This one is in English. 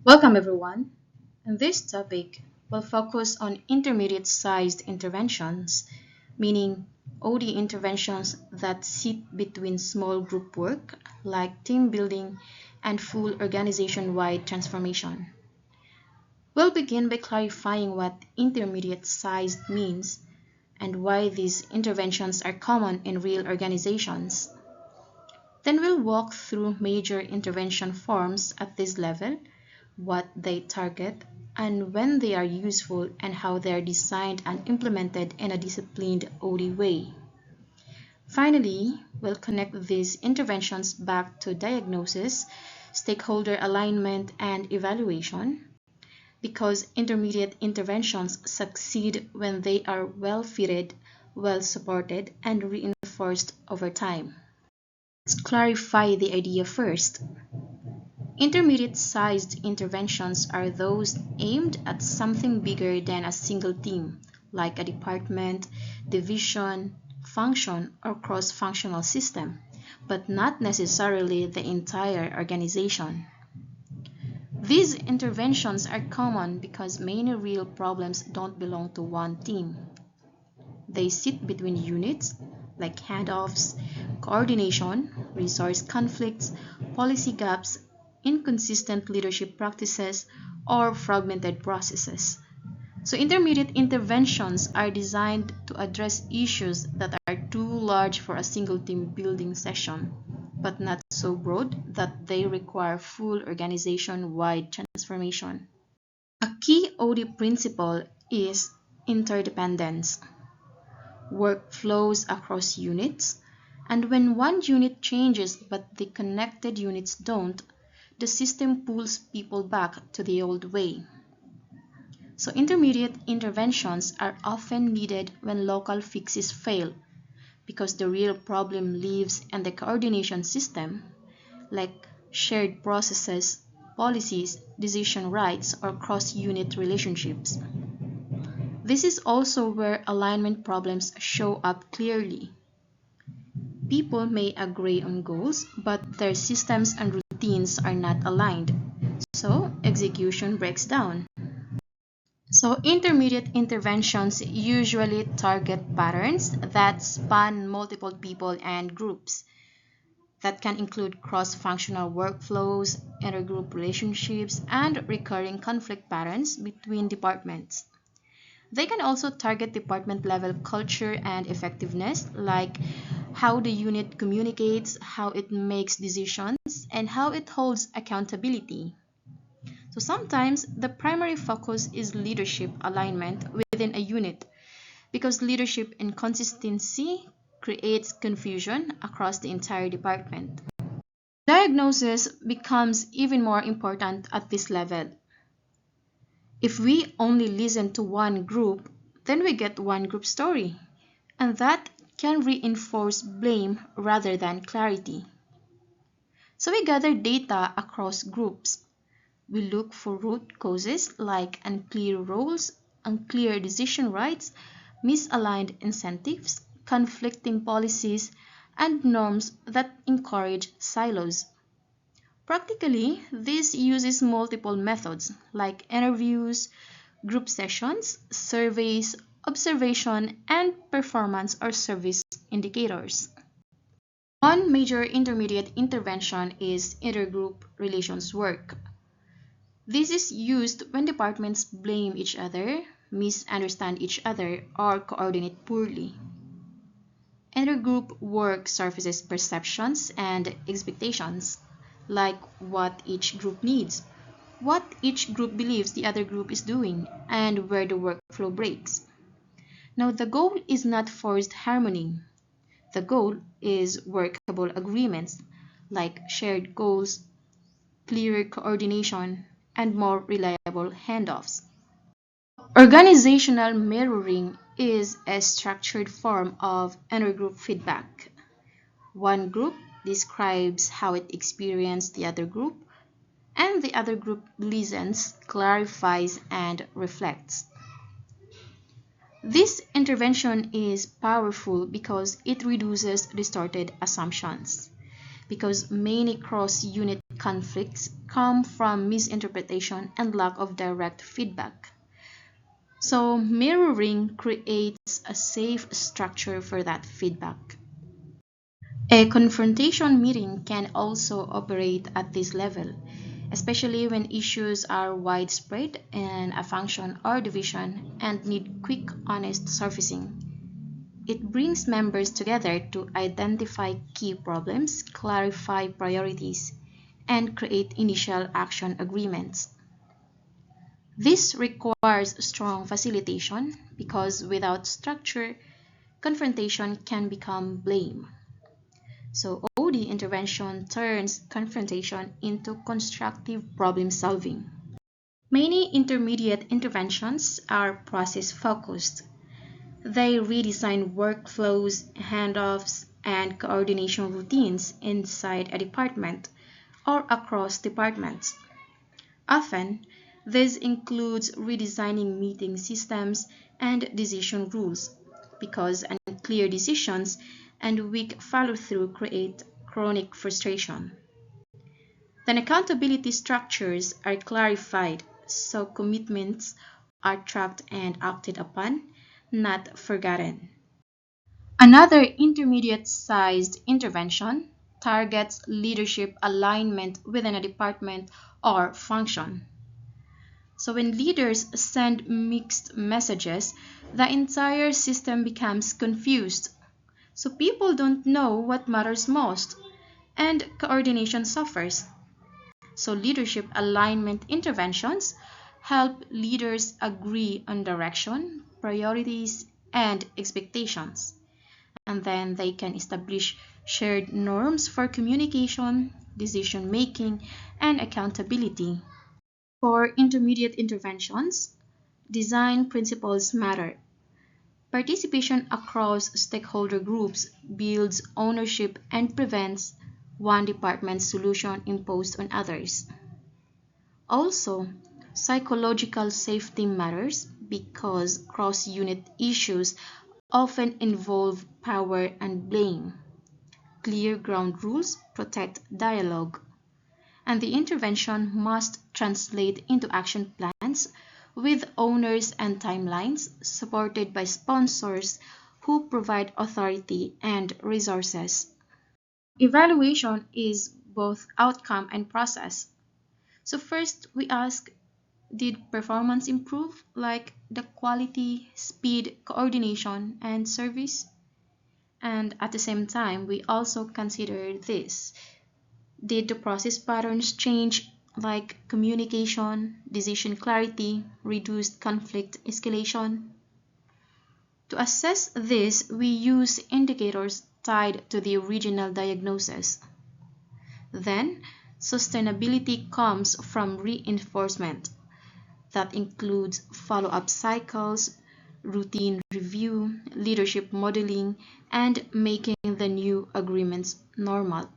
Welcome everyone. In this topic, we'll focus on intermediate-sized interventions, meaning OD interventions that sit between small group work, like team building and full organization-wide transformation. We'll begin by clarifying what intermediate-sized means and why these interventions are common in real organizations. Then we'll walk through major intervention forms at this level, what they target, and when they are useful and how they are designed and implemented in a disciplined OD way. Finally, we'll connect these interventions back to diagnosis, stakeholder alignment, and evaluation, because intermediate interventions succeed when they are well fitted, well supported, and reinforced over time. Let's clarify the idea first. Intermediate-sized interventions are those aimed at something bigger than a single team, like a department, division, function, or cross-functional system, but not necessarily the entire organization. These interventions are common because many real problems don't belong to one team. They sit between units, like handoffs, coordination, resource conflicts, policy gaps, inconsistent leadership practices, or fragmented processes. So intermediate interventions are designed to address issues that are too large for a single team building session, but not so broad that they require full organization-wide transformation. A key OD principle is interdependence. Work flows across units, and when one unit changes but the connected units don't, the system pulls people back to the old way. So intermediate interventions are often needed when local fixes fail, because the real problem lives in the coordination system, like shared processes, policies, decision rights, or cross-unit relationships. This is also where alignment problems show up clearly. People may agree on goals, but their systems and routines are not aligned, so execution breaks down. So intermediate interventions usually target patterns that span multiple people and groups. That can include cross-functional workflows, intergroup relationships, and recurring conflict patterns between departments. They can also target department-level culture and effectiveness, like how the unit communicates, how it makes decisions, and how it holds accountability. So sometimes the primary focus is leadership alignment within a unit, because leadership inconsistency creates confusion across the entire department. Diagnosis becomes even more important at this level. If we only listen to one group, then we get one group story, and that can reinforce blame rather than clarity. So we gather data across groups. We look for root causes like unclear roles, unclear decision rights, misaligned incentives, conflicting policies, and norms that encourage silos. Practically, this uses multiple methods like interviews, group sessions, surveys, observation, and performance or service indicators. One major intermediate intervention is intergroup relations work. This is used when departments blame each other, misunderstand each other, or coordinate poorly. Intergroup work surfaces perceptions and expectations, like what each group needs, what each group believes the other group is doing, and where the workflow breaks. Now, the goal is not forced harmony. The goal is workable agreements, like shared goals, clearer coordination, and more reliable handoffs. Organizational mirroring is a structured form of intergroup feedback. One group describes how it experienced the other group, and the other group listens, clarifies, and reflects. This intervention is powerful because it reduces distorted assumptions. because many cross-unit conflicts come from misinterpretation and lack of direct feedback. So mirroring creates a safe structure for that feedback. A confrontation meeting can also operate at this level, especially when issues are widespread in a function or division and need quick, honest surfacing. It brings members together to identify key problems, clarify priorities, and create initial action agreements. This requires strong facilitation because without structure, confrontation can become blame. So OD intervention turns confrontation into constructive problem solving. Many intermediate interventions are process focused. They redesign workflows, handoffs, and coordination routines inside a department or across departments. Often, this includes redesigning meeting systems and decision rules because unclear decisions and weak follow-through create chronic frustration. Then accountability structures are clarified so commitments are tracked and acted upon, not forgotten. Another intermediate-sized intervention targets leadership alignment within a department or function. So when leaders send mixed messages, the entire system becomes confused. So people don't know what matters most, and coordination suffers. So leadership alignment interventions help leaders agree on direction, priorities, and expectations. And then they can establish shared norms for communication, decision making, and accountability. For intermediate interventions, design principles matter. Participation across stakeholder groups builds ownership and prevents one department's solution imposed on others. Also, psychological safety matters because cross-unit issues often involve power and blame. Clear ground rules protect dialogue, and the intervention must translate into action plans with owners and timelines supported by sponsors who provide authority and resources. Evaluation is both outcome and process. So first we ask, did performance improve, like the quality, speed, coordination, and service? And at the same time, we also consider this. Did the process patterns change, like communication, decision clarity, reduced conflict escalation? To assess this, we use indicators tied to the original diagnosis. Then, sustainability comes from reinforcement. That includes follow-up cycles, routine review, leadership modeling, and making the new agreements normal.